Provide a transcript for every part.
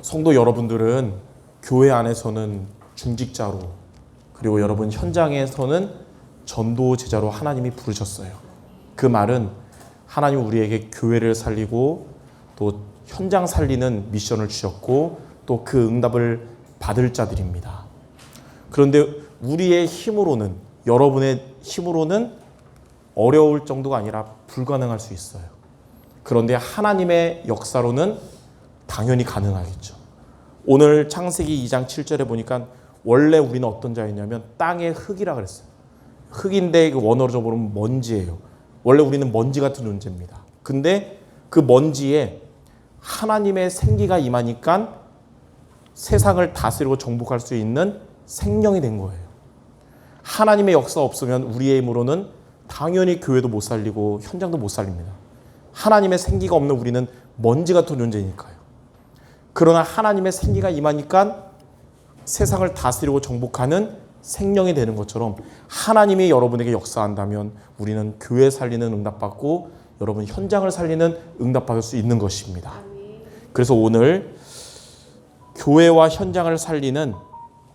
성도 여러분들은 교회 안에서는 중직자로, 그리고 여러분 현장에서는 전도 제자로 하나님이 부르셨어요. 그 말은 하나님 우리에게 교회를 살리고 또 현장 살리는 미션을 주셨고 또 그 응답을 받을 자들입니다. 그런데 우리의 힘으로는, 여러분의 힘으로는 어려울 정도가 아니라 불가능할 수 있어요. 그런데 하나님의 역사로는 당연히 가능하겠죠. 오늘 창세기 2장 7절에 보니까 원래 우리는 어떤 자였냐면 땅의 흙이라 그랬어요. 흙인데 그 원어로 보면 먼지예요. 원래 우리는 먼지 같은 존재입니다. 근데 그 먼지에 하나님의 생기가 임하니까 세상을 다스리고 정복할 수 있는 생명이 된 거예요. 하나님의 역사 없으면 우리의 힘으로는 당연히 교회도 못 살리고 현장도 못 살립니다. 하나님의 생기가 없는 우리는 먼지 같은 존재니까요. 그러나 하나님의 생기가 임하니까 세상을 다스리고 정복하는 생명이 되는 것처럼 하나님이 여러분에게 역사한다면 우리는 교회 살리는 응답받고 여러분 현장을 살리는 응답받을 수 있는 것입니다. 그래서 오늘 교회와 현장을 살리는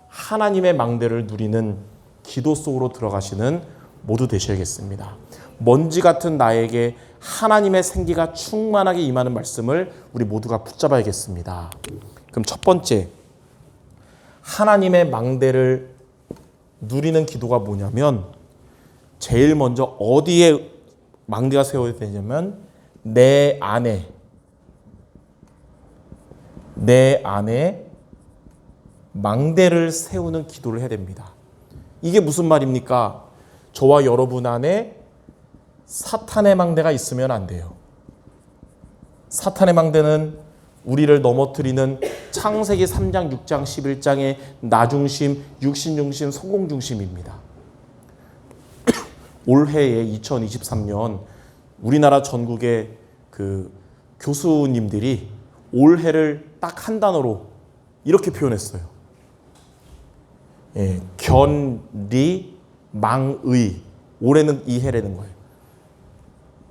하나님의 망대를 누리는 기도 속으로 들어가시는 모두 되셔야겠습니다. 먼지 같은 나에게 하나님의 생기가 충만하게 임하는 말씀을 우리 모두가 붙잡아야겠습니다. 그럼 첫 번째, 하나님의 망대를 누리는 기도가 뭐냐면 제일 먼저 어디에 망대가 세워야 되냐면 내 안에 망대를 세우는 기도를 해야 됩니다. 이게 무슨 말입니까? 저와 여러분 안에 사탄의 망대가 있으면 안 돼요. 사탄의 망대는 우리를 넘어뜨리는 창세기 3장, 6장, 11장의 나중심, 육신중심, 성공중심입니다. 올해에 2023년 우리나라 전국의 그 교수님들이 올해를 딱 한 단어로 이렇게 표현했어요. 견리, 망의. 올해는 이해라는 거예요.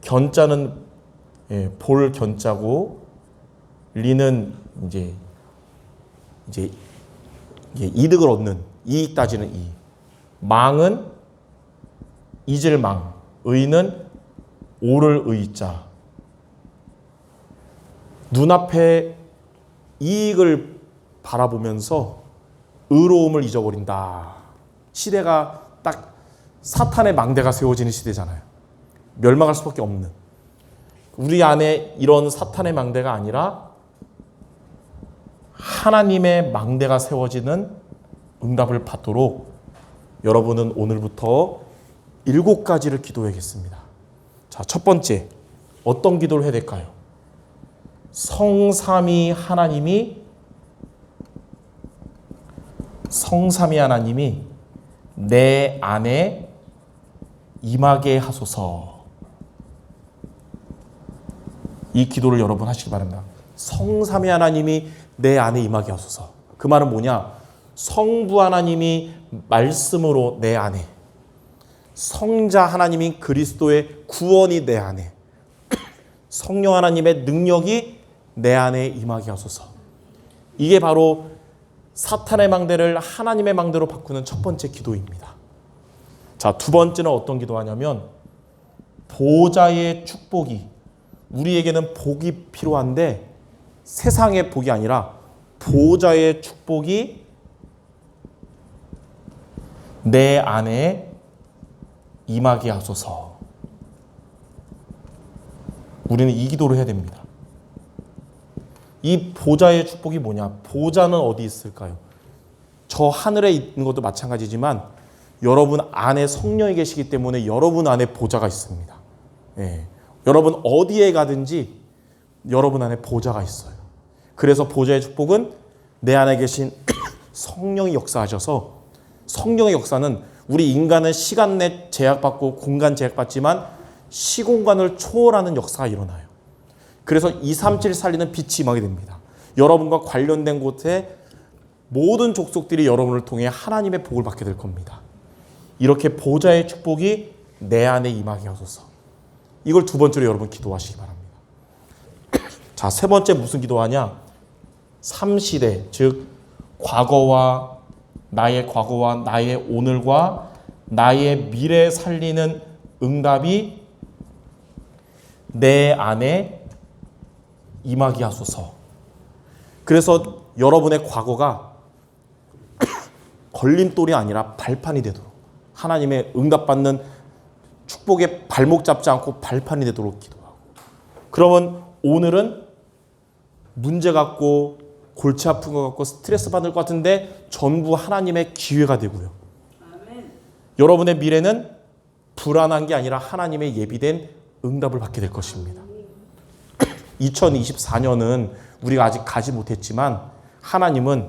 견자는 볼 견자고, 리는 이제 이득을 얻는, 이익 따지는 이. 망은 잊을 망. 의는 오를 의자. 눈앞에 이익을 바라보면서 의로움을 잊어버린다. 시대가 딱 사탄의 망대가 세워지는 시대잖아요. 멸망할 수밖에 없는. 우리 안에 이런 사탄의 망대가 아니라 하나님의 망대가 세워지는 응답을 받도록 여러분은 오늘부터 7가지를 기도해야겠습니다. 자, 첫 번째, 어떤 기도를 해야 될까요? 성삼위 하나님이 내 안에 임하게 하소서. 이 기도를 여러분 하시기 바랍니다. 성삼위 하나님이 내 안에 임하게 하소서. 그 말은 뭐냐? 성부 하나님이 말씀으로 내 안에, 성자 하나님이 그리스도의 구원이 내 안에, 성령 하나님의 능력이 내 안에 임하게 하소서. 이게 바로 사탄의 망대를 하나님의 망대로 바꾸는 첫 번째 기도입니다. 자, 두 번째는 어떤 기도하냐면 보좌의 축복이, 우리에게는 복이 필요한데 세상의 복이 아니라 보좌의 축복이 내 안에 임하게 하소서. 우리는 이 기도를 해야 됩니다. 이 보좌의 축복이 뭐냐? 보좌는 어디 있을까요? 저 하늘에 있는 것도 마찬가지지만 여러분 안에 성령이 계시기 때문에 여러분 안에 보좌가 있습니다. 여러분 어디에 가든지 여러분 안에 보좌가 있어요. 그래서 보좌의 축복은 내 안에 계신 성령이 역사하셔서, 성령의 역사는 우리 인간은 시간 내 제약받고 공간 제약받지만 시공간을 초월하는 역사가 일어나요. 그래서 237 살리는 빛이 임하게 됩니다. 여러분과 관련된 곳에 모든 족속들이 여러분을 통해 하나님의 복을 받게 될 겁니다. 이렇게 보좌의 축복이 내 안에 임하게 하소서. 이걸 두 번째로 여러분 기도하시기 바랍니다. 자, 세 번째 무슨 기도하냐? 3시대, 즉 과거와 나의 오늘과 나의 미래 살리는 응답이 내 안에 임하게 하소서. 그래서 여러분의 과거가 걸림돌이 아니라 발판이 되도록, 하나님의 응답받는 축복에 발목 잡지 않고 발판이 되도록 기도하고, 그러면 오늘은 문제 갖고 골치 아픈 것 같고 스트레스 받을 것 같은데 전부 하나님의 기회가 되고요. 아멘. 여러분의 미래는 불안한 게 아니라 하나님의 예비된 응답을 받게 될 것입니다. 2024년은 우리가 아직 가지 못했지만 하나님은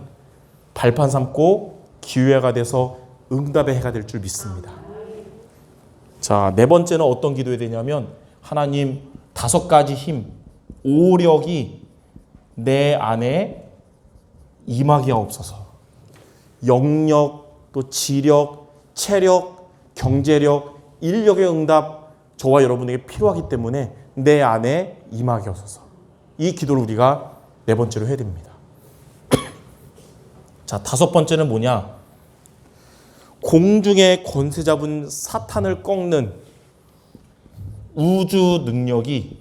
발판 삼고 기회가 돼서 응답의 해가 될 줄 믿습니다. 자, 네 번째는 어떤 기도해야 되냐면, 하나님 5가지 힘, 오력이 내 안에 임하게 하옵소서. 영력, 또 지력, 체력, 경제력, 인력의 응답 저와 여러분에게 필요하기 때문에 내 안에 임하게 하소서. 이 기도를 우리가 네 번째로 해야 됩니다. 자, 5번째는 뭐냐? 공중의 권세 잡은 사탄을 꺾는 우주 능력이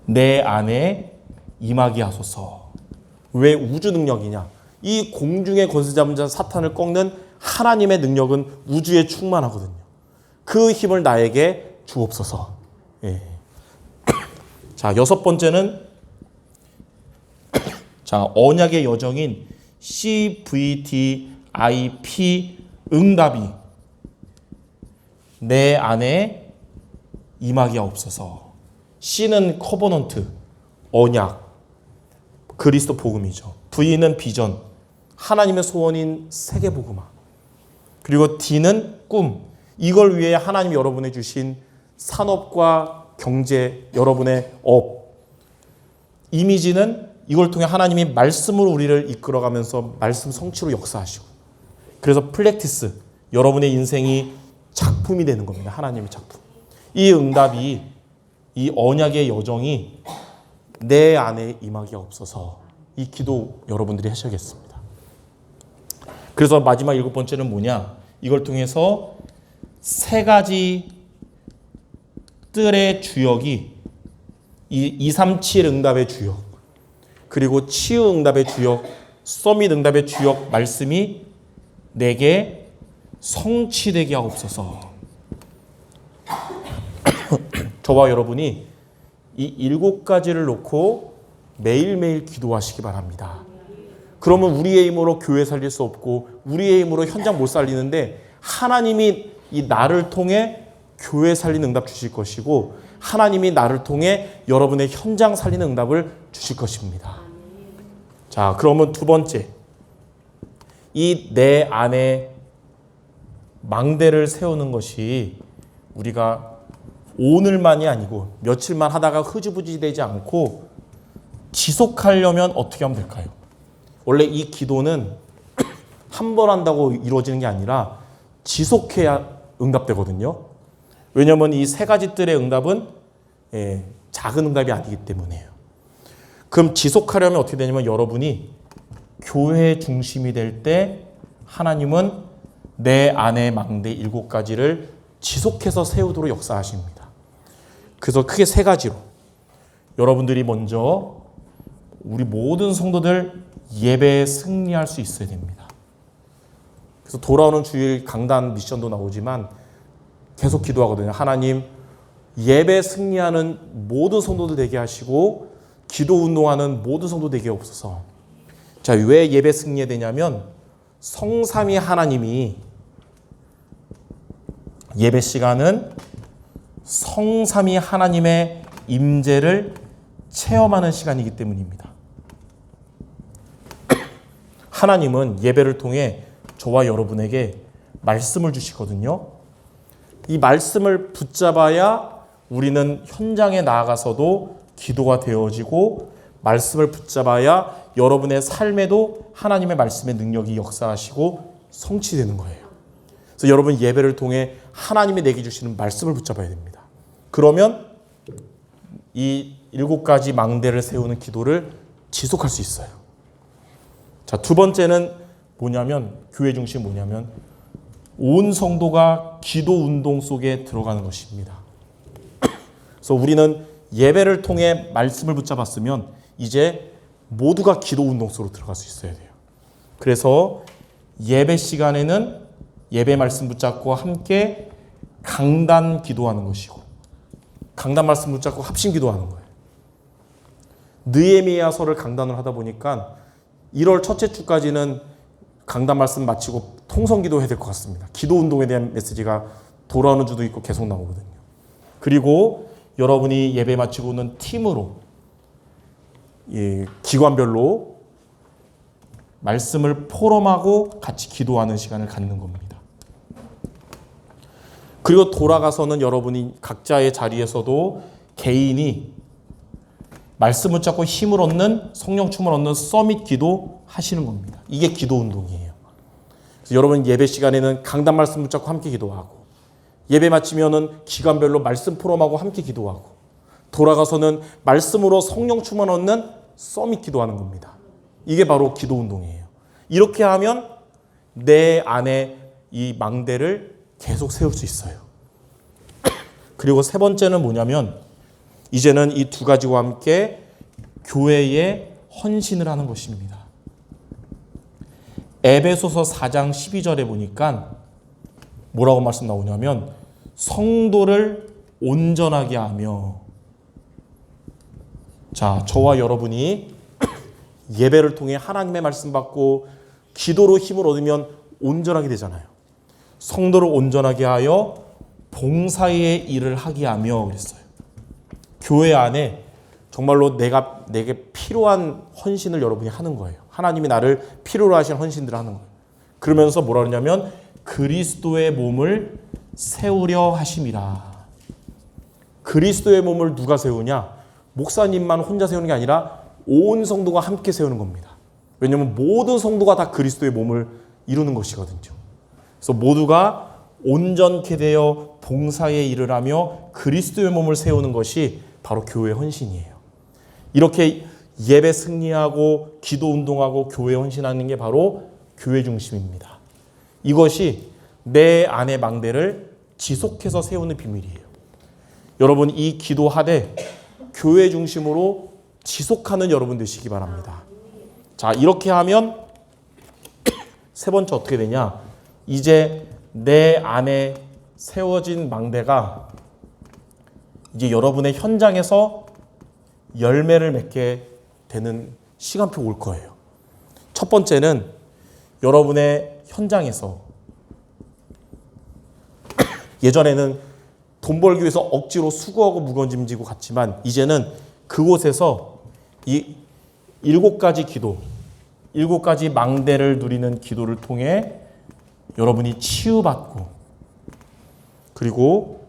내 안에 임하게 하소서. 왜 우주 능력이냐? 이 공중의 권세 잡은 자 사탄을 꺾는 하나님의 능력은 우주에 충만하거든요. 그 힘을 나에게 주옵소서. 예. 자, 6번째는 자, 언약의 여정인 CVTIP 응답이 내 안에 임하게 하옵소서. C는 커버넌트, 언약, 그리스도 복음이죠. V는 비전, 하나님의 소원인 세계복음화. 그리고 D는 꿈, 이걸 위해 하나님이 여러분에 주신 산업과 경제, 여러분의 업. 이미지는 이걸 통해 하나님이 말씀으로 우리를 이끌어가면서 말씀 성취로 역사하시고, 그래서 플렉티스, 여러분의 인생이 작품이 되는 겁니다. 하나님의 작품. 이 응답이, 이 언약의 여정이 내 안에 임하게 없어서 이 기도 여러분들이 하셔야겠습니다. 그래서 마지막 7번째는 뭐냐? 이걸 통해서 3가지 뜰의 주역이 237 응답의 주역, 그리고 치유 응답의 주역, 서밋 응답의 주역 말씀이 내게 성취되게 하옵소서. 저와 여러분이 이 7가지를 놓고 매일매일 기도하시기 바랍니다. 그러면 우리의 힘으로 교회 살릴 수 없고 우리의 힘으로 현장 못 살리는데 하나님이 이 나를 통해 교회 살리는 응답 주실 것이고 하나님이 나를 통해 여러분의 현장 살리는 응답을 주실 것입니다. 자, 그러면 2번째, 이 내 안에 망대를 세우는 것이 우리가 오늘만이 아니고 며칠만 하다가 흐지부지 되지 않고 지속하려면 어떻게 하면 될까요? 원래 이 기도는 한 번 한다고 이루어지는 게 아니라 지속해야 응답되거든요. 왜냐하면 이 3가지 뜰의 응답은 작은 응답이 아니기 때문에요. 그럼 지속하려면 어떻게 되냐면 여러분이 교회 중심이 될 때 하나님은 내 안의 망대 7가지를 지속해서 세우도록 역사하십니다. 그래서 크게 3가지로 여러분들이 먼저 우리 모든 성도들 예배에 승리할 수 있어야 됩니다. 그래서 돌아오는 주일 강단 미션도 나오지만 계속 기도하거든요. 하나님, 예배 승리하는 모든 성도들 되게 하시고 기도 운동하는 모든 성도 되게 없어서. 자, 왜 예배 승리해야 되냐면 성삼위 하나님이 예배 시간은 성삼위 하나님의 임재를 체험하는 시간이기 때문입니다. 하나님은 예배를 통해 저와 여러분에게 말씀을 주시거든요. 이 말씀을 붙잡아야 우리는 현장에 나아가서도 기도가 되어지고 말씀을 붙잡아야 여러분의 삶에도 하나님의 말씀의 능력이 역사하시고 성취되는 거예요. 그래서 여러분 예배를 통해 하나님이 내게 주시는 말씀을 붙잡아야 됩니다. 그러면 이 7가지 망대를 세우는 기도를 지속할 수 있어요. 자, 두 번째는 뭐냐면, 교회 중심이 뭐냐면 온 성도가 기도 운동 속에 들어가는 것입니다. 그래서 우리는 예배를 통해 말씀을 붙잡았으면 이제 모두가 기도 운동 속으로 들어갈 수 있어야 돼요. 그래서 예배 시간에는 예배 말씀 붙잡고 함께 강단 기도하는 것이고, 강단 말씀 붙잡고 합심 기도하는 거예요. 느헤미야서를 강단을 하다 보니까 1월 첫째 주까지는 강단 말씀 마치고 통성 기도해야 될 것 같습니다. 기도 운동에 대한 메시지가 돌아오는 주도 있고 계속 나오거든요. 그리고 여러분이 예배 마치고는 팀으로, 기관별로 말씀을 포럼하고 같이 기도하는 시간을 갖는 겁니다. 그리고 돌아가서는 여러분이 각자의 자리에서도 개인이 말씀 붙잡고 힘을 얻는, 성령 춤을 얻는 서밋 기도 하시는 겁니다. 이게 기도 운동이에요. 그래서 여러분 예배 시간에는 강단 말씀 붙잡고 함께 기도하고, 예배 마치면은 기관별로 말씀 포럼하고 함께 기도하고, 돌아가서는 말씀으로 성령 춤을 얻는 서밋 기도하는 겁니다. 이게 바로 기도 운동이에요. 이렇게 하면 내 안에 이 망대를 계속 세울 수 있어요. 그리고 세 번째는 뭐냐면, 이제는 이 두 가지와 함께 교회에 헌신을 하는 것입니다. 에베소서 4장 12절에 보니까 뭐라고 말씀 나오냐면, 성도를 온전하게 하며. 자, 저와 여러분이 예배를 통해 하나님의 말씀 받고 기도로 힘을 얻으면 온전하게 되잖아요. 성도를 온전하게 하여 봉사의 일을 하게 하며 그랬어요. 교회 안에 정말로 내게 필요한 헌신을 여러분이 하는 거예요. 하나님이 나를 필요로 하신 헌신들을 하는 거예요. 그러면서 뭐라 그러냐면 그리스도의 몸을 세우려 하심이라. 그리스도의 몸을 누가 세우냐? 목사님만 혼자 세우는 게 아니라 온 성도가 함께 세우는 겁니다. 왜냐하면 모든 성도가 다 그리스도의 몸을 이루는 것이거든요. 그래서 모두가 온전케 되어 봉사의 일을 하며 그리스도의 몸을 세우는 것이 바로 교회 헌신이에요. 이렇게 예배 승리하고 기도 운동하고 교회 헌신하는 게 바로 교회 중심입니다. 이것이 내 안의 망대를 지속해서 세우는 비밀이에요. 여러분 이 기도하되 교회 중심으로 지속하는 여러분 되시기 바랍니다. 자, 이렇게 하면 세 번째 어떻게 되냐? 이제 내 안에 세워진 망대가 이제 여러분의 현장에서 열매를 맺게 되는 시간표 올 거예요. 첫 번째는 여러분의 현장에서 예전에는 돈 벌기 위해서 억지로 수고하고 무거운 짐 지고 갔지만 이제는 그곳에서 이 7가지 기도, 7가지 망대를 누리는 기도를 통해 여러분이 치유받고 그리고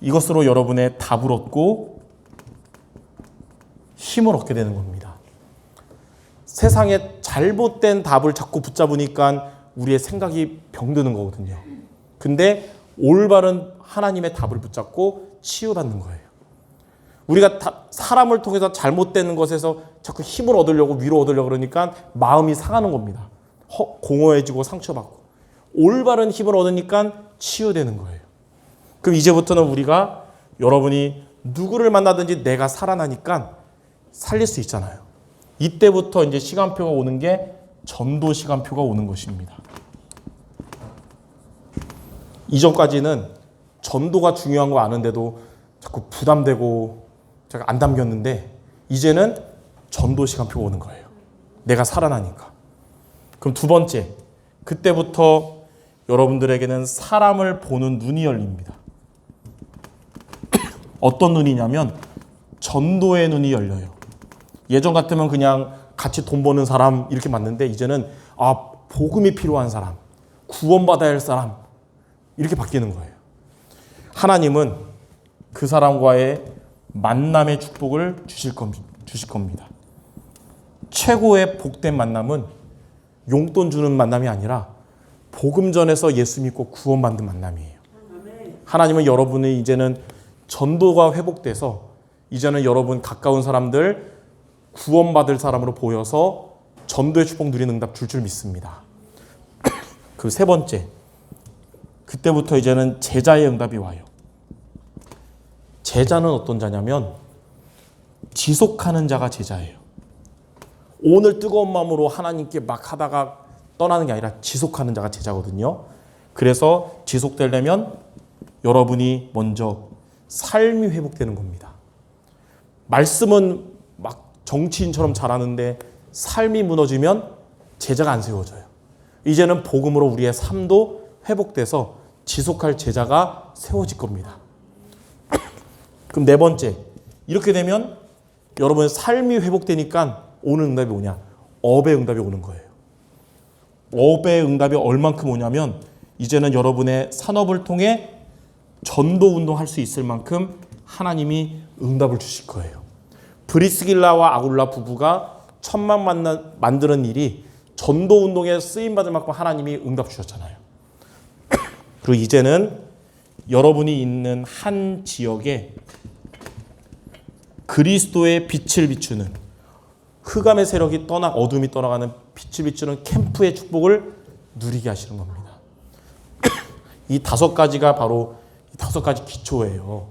이것으로 여러분의 답을 얻고 힘을 얻게 되는 겁니다. 세상에 잘못된 답을 자꾸 붙잡으니까 우리의 생각이 병드는 거거든요. 근데 올바른 하나님의 답을 붙잡고 치유받는 거예요. 우리가 사람을 통해서 잘못되는 것에서 자꾸 힘을 얻으려고 위로 얻으려고 그러니까 마음이 상하는 겁니다. 공허해지고 상처받고. 올바른 힘을 얻으니까 치유되는 거예요. 그럼 이제부터는 우리가 여러분이 누구를 만나든지 내가 살아나니까 살릴 수 있잖아요. 이때부터 이제 시간표가 오는 게 전도 시간표가 오는 것입니다. 이전까지는 전도가 중요한 거 아는데도 자꾸 부담되고 제가 안 담겼는데 이제는 전도 시간표가 오는 거예요. 내가 살아나니까. 그럼 두 번째, 그때부터 여러분들에게는 사람을 보는 눈이 열립니다. 어떤 눈이냐면 전도의 눈이 열려요. 예전 같으면 그냥 같이 돈 버는 사람 이렇게 맞는데 이제는 복음이 필요한 사람, 구원받아야 할 사람 이렇게 바뀌는 거예요. 하나님은 그 사람과의 만남의 축복을 주실 겁니다. 최고의 복된 만남은 용돈 주는 만남이 아니라 복음 전에서 예수 믿고 구원받는 만남이에요. 하나님은 여러분이 이제는 전도가 회복돼서 이제는 여러분 가까운 사람들 구원받을 사람으로 보여서 전도의 축복 누리는 응답 줄 믿습니다. 그 세 번째, 그때부터 이제는 제자의 응답이 와요. 제자는 어떤 자냐면 지속하는 자가 제자예요. 오늘 뜨거운 마음으로 하나님께 막 하다가 떠나는 게 아니라 지속하는 자가 제자거든요. 그래서 지속되려면 여러분이 먼저 삶이 회복되는 겁니다. 말씀은 막 정치인처럼 잘하는데 삶이 무너지면 제자가 안 세워져요. 이제는 복음으로 우리의 삶도 회복돼서 지속할 제자가 세워질 겁니다. 그럼 네 번째, 이렇게 되면 여러분의 삶이 회복되니까 오는 응답이 뭐냐? 업의 응답이 오는 거예요. 업의 응답이 얼만큼 오냐면 이제는 여러분의 산업을 통해 전도 운동할 수 있을 만큼 하나님이 응답을 주실 거예요. 브리스길라와 아굴라 부부가 천막 만드는 일이 전도 운동에 쓰임받을 만큼 하나님이 응답 주셨잖아요. 그리고 이제는 여러분이 있는 한 지역에 그리스도의 빛을 비추는, 흑암의 세력이 어둠이 떠나가는 빛을 비추는 캠프의 축복을 누리게 하시는 겁니다. 이 5가지가 바로 이 5가지 기초예요.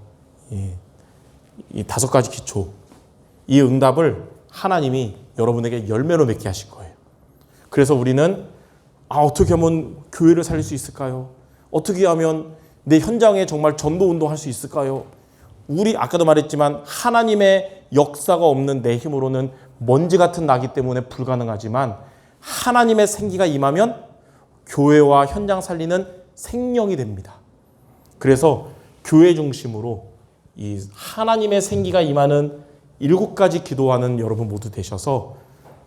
이 5가지 기초. 이 응답을 하나님이 여러분에게 열매로 맺게 하실 거예요. 그래서 우리는 어떻게 하면 교회를 살릴 수 있을까요? 어떻게 하면 내 현장에 정말 전도 운동할 수 있을까요? 우리 아까도 말했지만 하나님의 역사가 없는 내 힘으로는 먼지 같은 나기 때문에 불가능하지만 하나님의 생기가 임하면 교회와 현장 살리는 생명이 됩니다. 그래서 교회 중심으로 이 하나님의 생기가 임하는 7가지 기도하는 여러분 모두 되셔서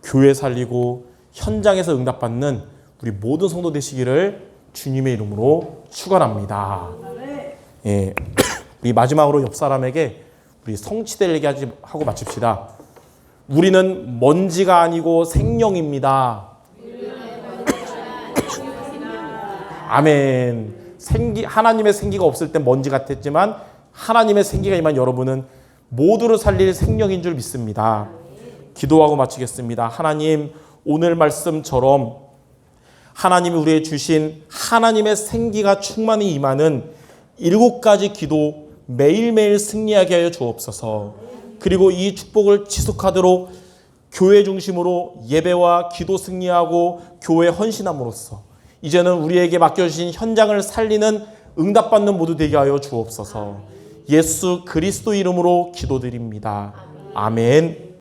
교회 살리고 현장에서 응답받는 우리 모든 성도 되시기를 주님의 이름으로 축원합니다. 예. 우리 마지막으로 옆 사람에게 우리 성취될 얘기 하고 마칩시다. 우리는 먼지가 아니고 생명입니다. 아멘. 하나님의 생기가 없을 땐 먼지 같았지만 하나님의 생기가 임한 여러분은 모두를 살릴 생명인 줄 믿습니다. 기도하고 마치겠습니다. 하나님, 오늘 말씀처럼 하나님이 우리에게 주신 하나님의 생기가 충만히 임하는 7가지 기도 매일매일 승리하게 하여 주옵소서. 그리고 이 축복을 지속하도록 교회 중심으로 예배와 기도 승리하고 교회 헌신함으로써 이제는 우리에게 맡겨주신 현장을 살리는 응답받는 모두 되게 하여 주옵소서. 예수 그리스도 이름으로 기도드립니다. 아멘.